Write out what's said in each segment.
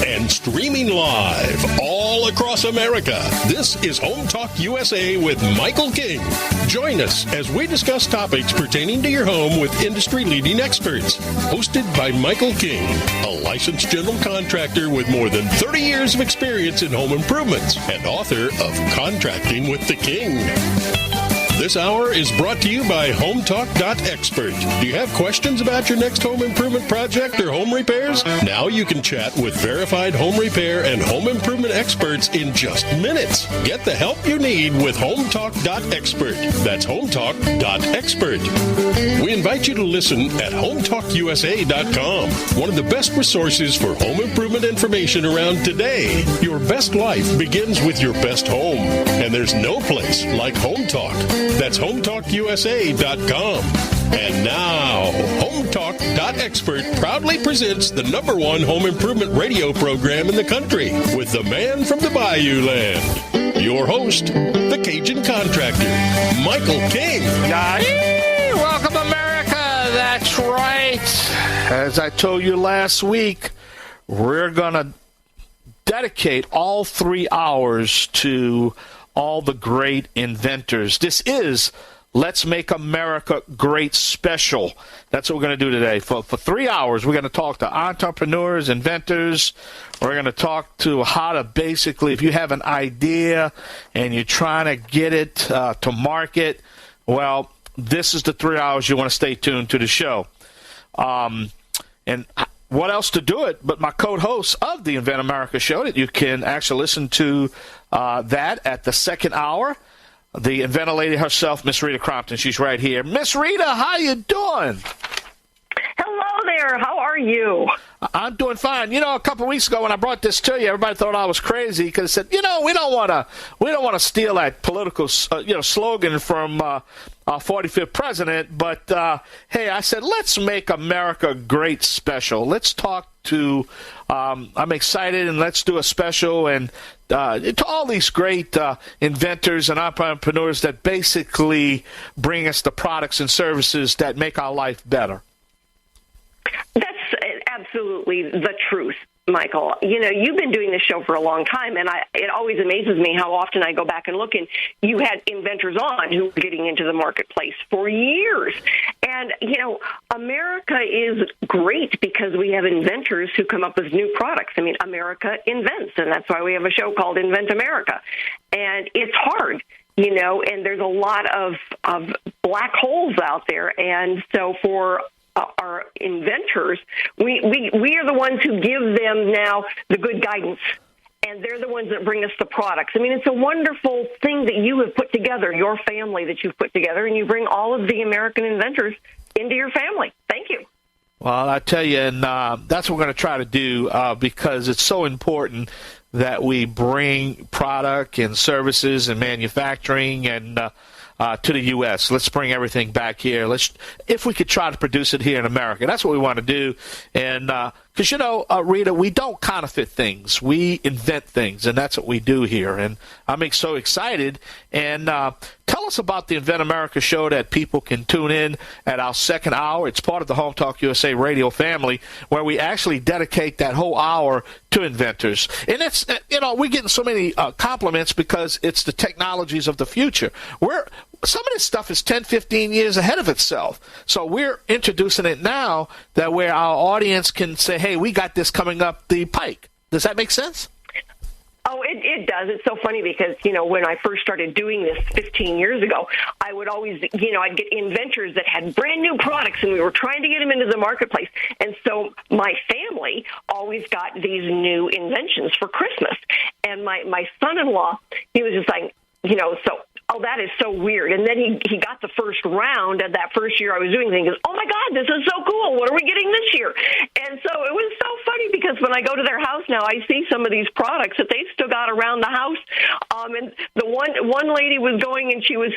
and streaming live all across America. This is HomeTalk USA with Michael King. Join us as we discuss topics pertaining to your home with industry-leading experts. Hosted by Michael King, a licensed general contractor with more than 30 years of experience in home improvements and author of Contracting with the King. This hour is brought to you by HomeTalk.expert. Do you have questions about your next home improvement project or home repairs? Now you can chat with verified home repair and home improvement experts in just minutes. Get the help you need with HomeTalk.expert. That's HomeTalk.expert. We invite you to listen at HomeTalkUSA.com, one of the best resources for home improvement information around today. Your best life begins with your best home, and there's no place like HomeTalk. That's HomeTalkUSA.com. And now, HomeTalk.expert proudly presents the #1 home improvement radio program in the country with the man from the Bayou Land. Your host, the Cajun Contractor, Michael King. Welcome, America. That's right. As I told you last week, we're going to dedicate all 3 hours to all the great inventors. This is Let's Make America Great Special. That's what we're going to do today. For 3 hours, we're going to talk to entrepreneurs, inventors. We're going to talk to how to basically, if you have an idea and you're trying to get it to market, well, this is the 3 hours you want to stay tuned to the show. And what else to do it but my co-host of the Invent America show that you can actually listen to that at the second hour. The Inventor Lady herself, Miss Rita Crompton. She's right here. Miss Rita, how you doing? Hello there. How are you? I'm doing fine. You know, a couple of weeks ago when I brought this to you, everybody thought I was crazy because I said, we don't want to steal that political, slogan from 45th president. But hey, I said, let's make America great special. Let's talk to. I'm excited, and let's do a special and to all these great inventors and entrepreneurs that basically bring us the products and services that make our life better. That's absolutely the truth, Michael. You know, you've been doing this show for a long time, and it always amazes me how often I go back and look, and you had inventors on who were getting into the marketplace for years. And, America is great because we have inventors who come up with new products. I mean, America invents, and that's why we have a show called Invent America. And it's hard. And there's a lot of black holes out there. And so for our inventors, we are the ones who give them now the good guidance, and they're the ones that bring us the products. I mean, it's a wonderful thing that you have put together, your family that you've put together, and you bring all of the American inventors into your family. Thank you. Well, I tell you, and that's what we're going to try to do because it's so important that we bring product and services and manufacturing and to the U.S. Let's bring everything back here. If we could try to produce it here in America. That's what we want to do. And because, Rita, we don't counterfeit things. We invent things, and that's what we do here. And I'm so excited. And tell us about the Invent America show that people can tune in at our second hour. It's part of the HomeTalk USA radio family where we actually dedicate that whole hour to inventors. And it's, we're getting so many compliments because it's the technologies of the future. Some of this stuff is 10, 15 years ahead of itself. So we're introducing it now that where our audience can say, hey, we got this coming up the pike. Does that make sense? Oh, it does. It's so funny because, when I first started doing this 15 years ago, I would always, I'd get inventors that had brand new products and we were trying to get them into the marketplace. And so my family always got these new inventions for Christmas. And my son-in-law, he was just like, that is so weird. And then he got the first round of that first year I was doing things. He goes, oh, my God, this is so cool. What are we getting this year? And so it was so funny because when I go to their house now, I see some of these products that they've still got around the house. And the one lady was going and she was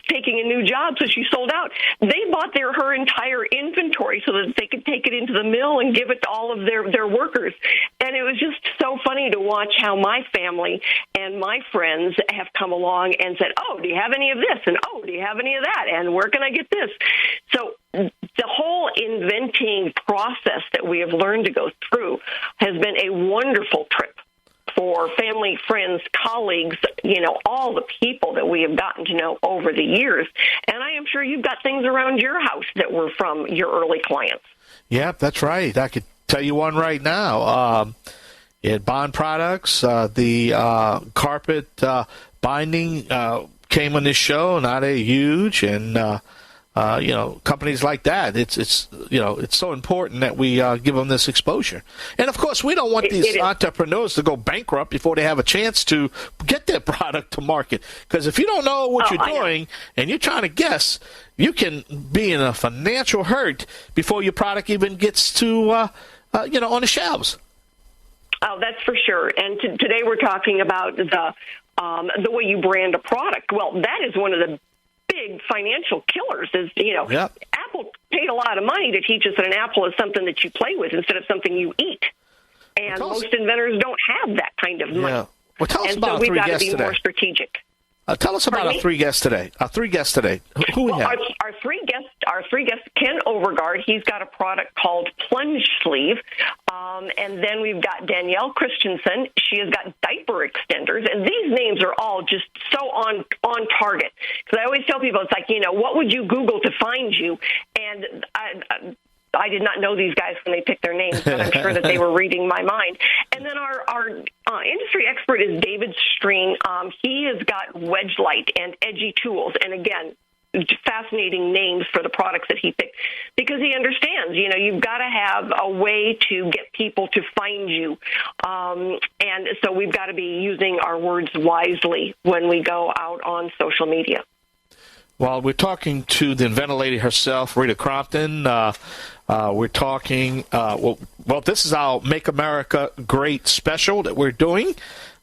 taking a new job, so she sold out. They bought her entire inventory so that they could take it into the mill and give it to all of their workers. And it was just so funny to watch how my family and my friends have come along and said, oh, do you have any of this? And, oh, do you have any of that? And where can I get this? So the whole inventing process that we have learned to go through has been a wonderful trip for family, friends, colleagues, all the people that we have gotten to know over the years. And I am sure you've got things around your house that were from your early clients. Yep, that's right. I could tell you one right now. In Bond Products, the carpet binding came on this show. Now they're huge, and companies like that. It's so important that we give them this exposure. And of course, we don't want these entrepreneurs to go bankrupt before they have a chance to get their product to market. Because if you don't know what you're doing and you're trying to guess, you can be in a financial hurt before your product even gets to on the shelves. Oh, that's for sure. And today we're talking about the way you brand a product. Well, that is one of the big financial killers. Apple paid a lot of money to teach us that an apple is something that you play with instead of something you eat. And most inventors don't have that kind of money. Yeah. Well, tell us and about so our we've three got to guests be today. more strategic. Tell us about our three guests today. Who we have? Our three guests, Ken Overgaard, he's got a product called Plungesleeve. And then we've got Danielle Christensen. She has got diaper extenders. And these names are all just so on target. Because I always tell people, it's like, what would you Google to find you? And I did not know these guys when they picked their names, but I'm sure that they were reading my mind. And then our industry expert is David Streen. He has got wedge light and edgy tools. And again, fascinating names for the products that he picked because he understands, you've got to have a way to get people to find you. And so we've got to be using our words wisely when we go out on social media. Well, we're talking to the Inventor Lady herself, Rita Crompton. We're talking, this is our Make America Great special that we're doing,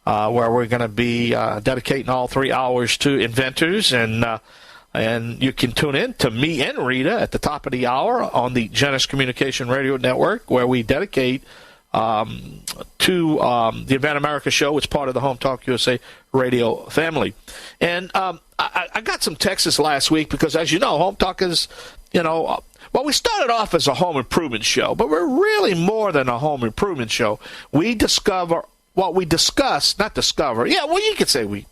where we're going to be dedicating all 3 hours to inventors. And you can tune in to me and Rita at the top of the hour on the Genesis Communication Radio Network, where we dedicate to the Invent America show. It's part of the HomeTalkUSA radio family. And I got some texts last week because, as you know, HomeTalk is, we started off as a home improvement show, but we're really more than a home improvement show. We discover what we discuss, not discover. Yeah, well, you could say we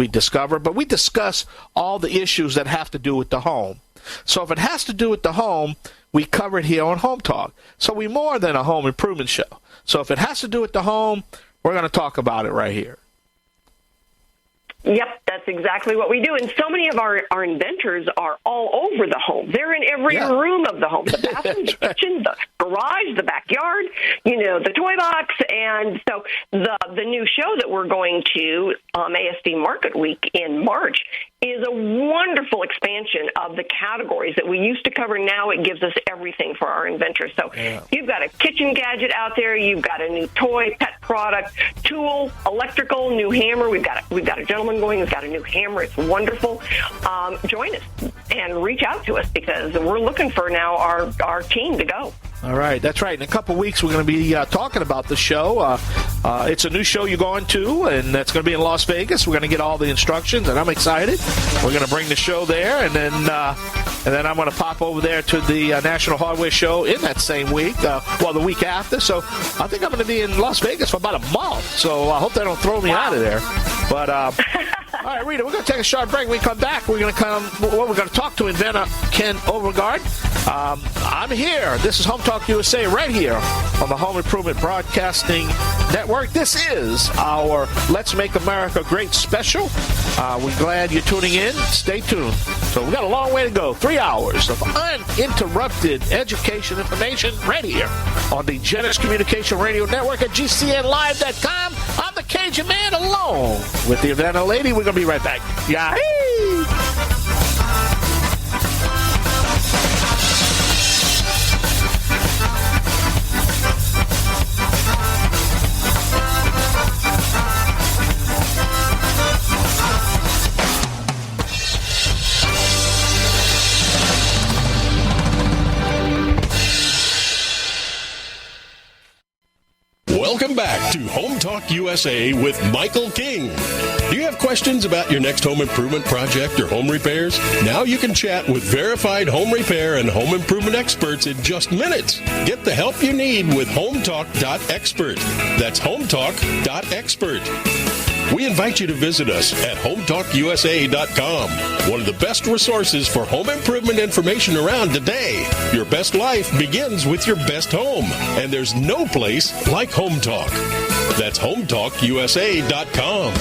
discover, but we discuss all the issues that have to do with the home. So if it has to do with the home, we cover it here on Home Talk. So we're more than a home improvement show. So if it has to do with the home, we're going to talk about it right here. Yep, that's exactly what we do. And so many of our inventors are all over the home. They're in every room of the home, the bathroom, the kitchen, the garage, the backyard, the toy box. And so the new show that we're going to ASD Market Week in March is a wonderful expansion of the categories that we used to cover. Now it gives us everything for our inventors. So you've got a kitchen gadget out there. You've got a new toy, pet product, tool, electrical, new hammer. We've got a gentleman going who's got a new hammer. It's wonderful. Join us and reach out to us because we're looking for now our team to go. All right, that's right. In a couple of weeks, we're going to be talking about the show. It's a new show you're going to, and that's going to be in Las Vegas. We're going to get all the instructions, and I'm excited. We're going to bring the show there, and then I'm going to pop over there to the National Hardware Show in that same week, the week after. So I think I'm going to be in Las Vegas for about a month. So I hope they don't throw me out of there. But all right, Rita, we're going to take a short break. When we come back, we're going to talk to inventor Ken Overgaard. I'm here. This is HomeTalk USA right here on the Home Improvement Broadcasting Network. This is our Let's Make America Great special. We're glad you're tuning in. Stay tuned. So we've got a long way to go. 3 hours of uninterrupted education information right here on the Genesis Communication Radio Network at GCNlive.com. I'm the Cajun Man alone with the Inventor Lady. We're going to be right back. Yahoo! Welcome back to Home Talk USA with Michael King. Do you have questions about your next home improvement project or home repairs? Now you can chat with verified home repair and home improvement experts in just minutes. Get the help you need with HomeTalk.expert. That's HomeTalk.expert. We invite you to visit us at HomeTalkUSA.com, one of the best resources for home improvement information around today. Your best life begins with your best home, and there's no place like HomeTalk. That's HomeTalkUSA.com.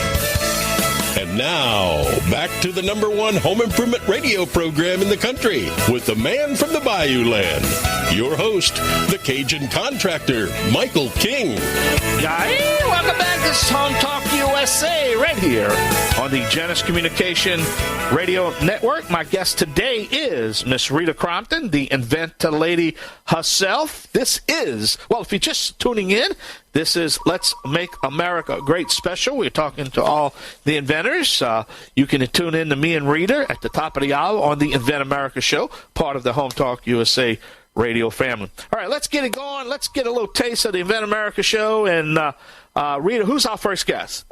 And now, back to the #1 home improvement radio program in the country with the man from the Bayou Land, your host, the Cajun Contractor, Michael King. Hey, welcome back. This is Home Talk USA right here on the Genesis Communication Radio Network. My guest today is Miss Rita Crompton, the Inventor Lady herself. This is, well, if you're just tuning in, this is Let's Make America Great Special. We're talking to all the inventors. You can tune in to me and Rita at the top of the hour on the Invent America Show, part of the Home Talk USA radio family. All right, let's get it going. Let's get a little taste of the Invent America Show. And Rita, who's our first guest?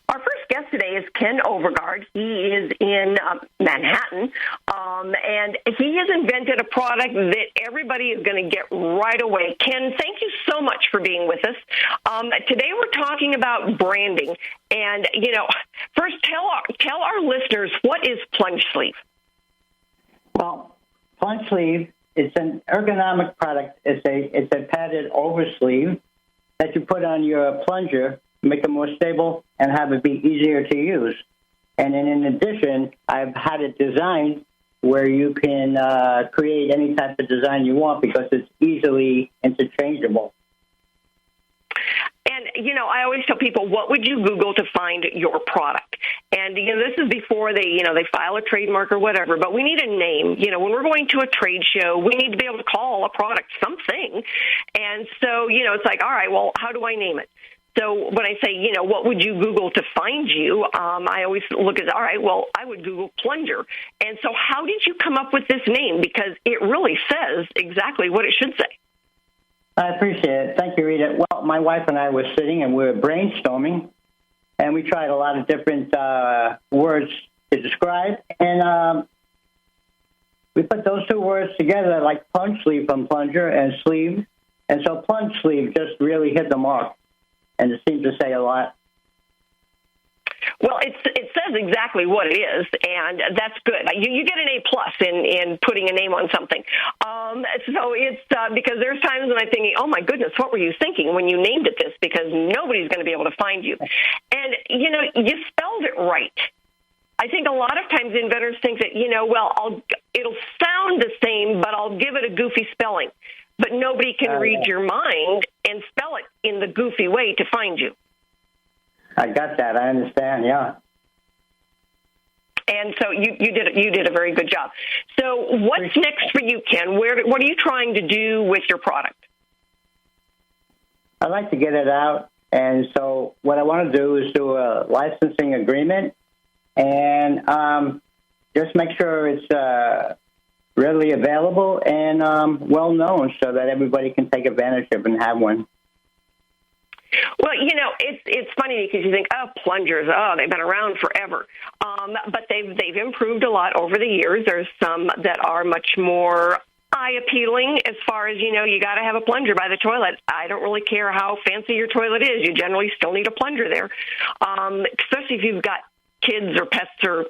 Our first guest today is Ken Overgaard. He is in Manhattan, and he has invented a product that everybody is going to get right away. Ken, thank you so much for being with us. Today we're talking about branding, and first tell our listeners, what is Plungesleeve? Well, Plungesleeve is an ergonomic product. It's a padded oversleeve that you put on your plunger, make it more stable, and have it be easier to use. And then in addition, I've had it designed where you can create any type of design you want because it's easily interchangeable. And, I always tell people, what would you Google to find your product? And, this is before they file a trademark or whatever, but we need a name. When we're going to a trade show, we need to be able to call a product something. And so, it's like, all right, well, how do I name it? So when I say, what would you Google to find you, I always look at, all right, well, I would Google plunger. And so how did you come up with this name? Because it really says exactly what it should say. I appreciate it. Thank you, Rita. Well, my wife and I were sitting and we were brainstorming, and we tried a lot of different words to describe. And we put those two words together like Plungesleeve from plunger and sleeve. And so Plungesleeve just really hit the mark. And it seems to say a lot. Well, it says exactly what it is, and that's good. You get an A+ in putting a name on something. So it's because there's times when I'm thinking, oh, my goodness, what were you thinking when you named it this? Because nobody's going to be able to find you. And, you spelled it right. I think a lot of times inventors think that, it'll sound the same, but I'll give it a goofy spelling. But nobody can read your mind and spell it in the goofy way to find you. I got that. I understand, yeah. And so you did a very good job. So what's next for you, Ken? What are you trying to do with your product? I'd like to get it out. And so what I want to do is do a licensing agreement and just make sure it's readily available and well-known so that everybody can take advantage of and have one. Well, it's funny because you think, plungers, they've been around forever. But they've improved a lot over the years. There's some that are much more eye-appealing as far as, you got to have a plunger by the toilet. I don't really care how fancy your toilet is. You generally still need a plunger there, especially if you've got kids or pets or,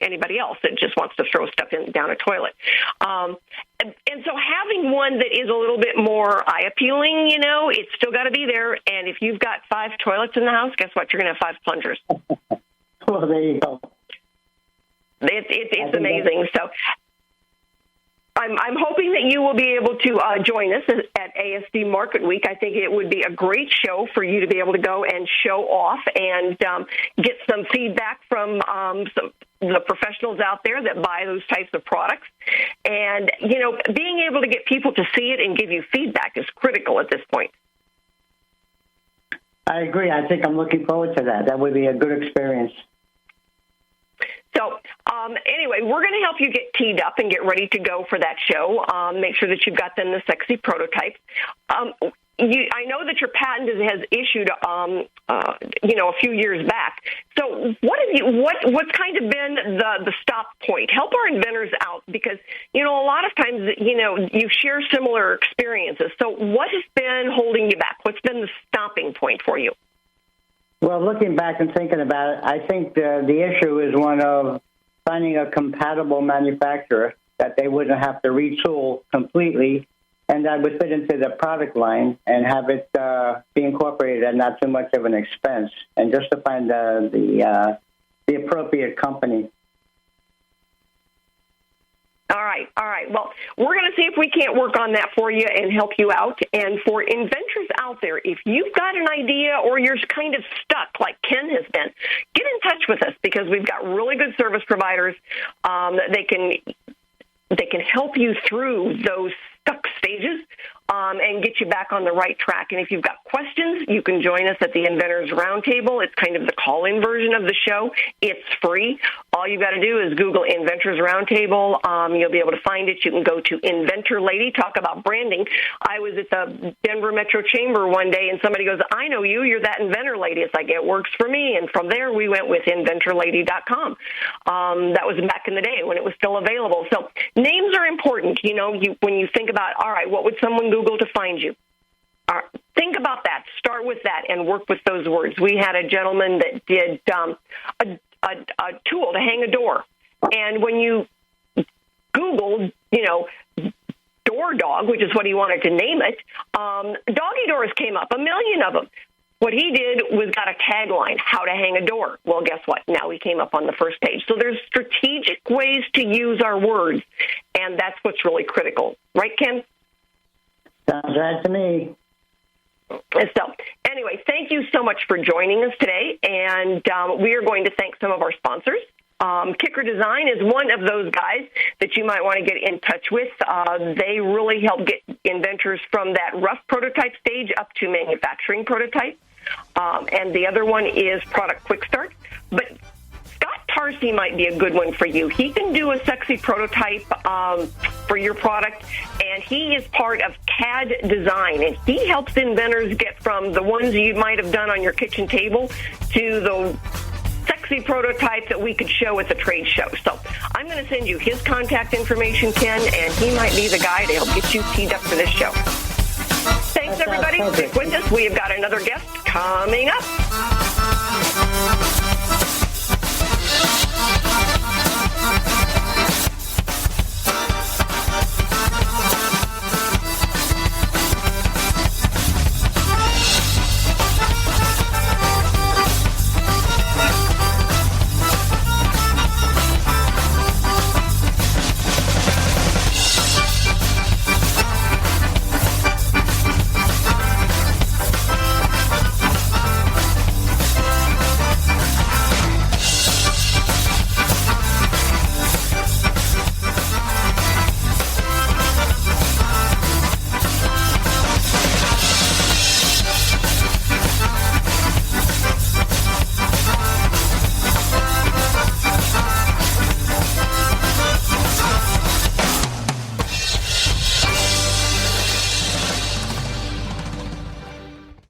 anybody else that just wants to throw stuff down a toilet. And so having one that is a little bit more eye-appealing, it's still got to be there. And if you've got 5 toilets in the house, guess what? You're going to have 5 plungers. Well, there you go. It's amazing. So I'm hoping that you will be able to join us at ASD Market Week. I think it would be a great show for you to be able to go and show off and get some feedback from the professionals out there that buy those types of products. And, being able to get people to see it and give you feedback is critical at this point. I agree. I think I'm looking forward to that. That would be a good experience. So anyway, we're going to help you get teed up and get ready to go for that show. Make sure that you've got them the sexy prototypes. I know that your patent has issued, a few years back. So what's kind of been the stop point? Help our inventors out, because, a lot of times, you share similar experiences. So what has been holding you back? What's been the stopping point for you? Well, looking back and thinking about it, I think the issue is one of finding a compatible manufacturer that they wouldn't have to retool completely, and that would fit into the product line and have it be incorporated at not too much of an expense, and just to find the appropriate company. All right. Well, we're going to see if we can't work on that for you and help you out. And for inventors out there, if you've got an idea or you're kind of stuck like Ken has been, get in touch with us, because we've got really good service providers. They can help you through those stuck stages and get you back on the right track. And if you've got questions, you can join us at the Inventors Roundtable. It's kind of the call-in version of the show. It's free. All you've got to do is Google Inventors Roundtable. You'll be able to find it. You can go to Inventor Lady, talk about branding. I was at the Denver Metro Chamber one day, and somebody goes, I know you. You're that Inventor Lady. It's like, it works for me. And from there, we went with inventorlady.com. That was back in the day when it was still available. So names are important. When you think about, all right, what would someone Google to find you? Think about that. Start with that and work with those words. We had a gentleman that did a tool to hang a door. And when you Googled, door dog, which is what he wanted to name it, doggy doors came up, 1 million of them. What he did was got a tagline, how to hang a door. Well, guess what? Now he came up on the first page. So there's strategic ways to use our words, and that's what's really critical. Right, Ken? Sounds right to me. So, anyway, thank you so much for joining us today, and we are going to thank some of our sponsors. Kicker Design is one of those guys that you might want to get in touch with. They really help get inventors from that rough prototype stage up to manufacturing prototype. And the other one is Product Quick Start. But Scott Tarsi might be a good one for you. He can do a sexy prototype for your product, and he is part of CAD Design, and he helps inventors get from the ones you might have done on your kitchen table to the sexy prototype that we could show at the trade show. So I'm going to send you his contact information, Ken, and he might be the guy to help get you teed up for this show. Thanks, everybody. Stick with us. We have got another guest coming up.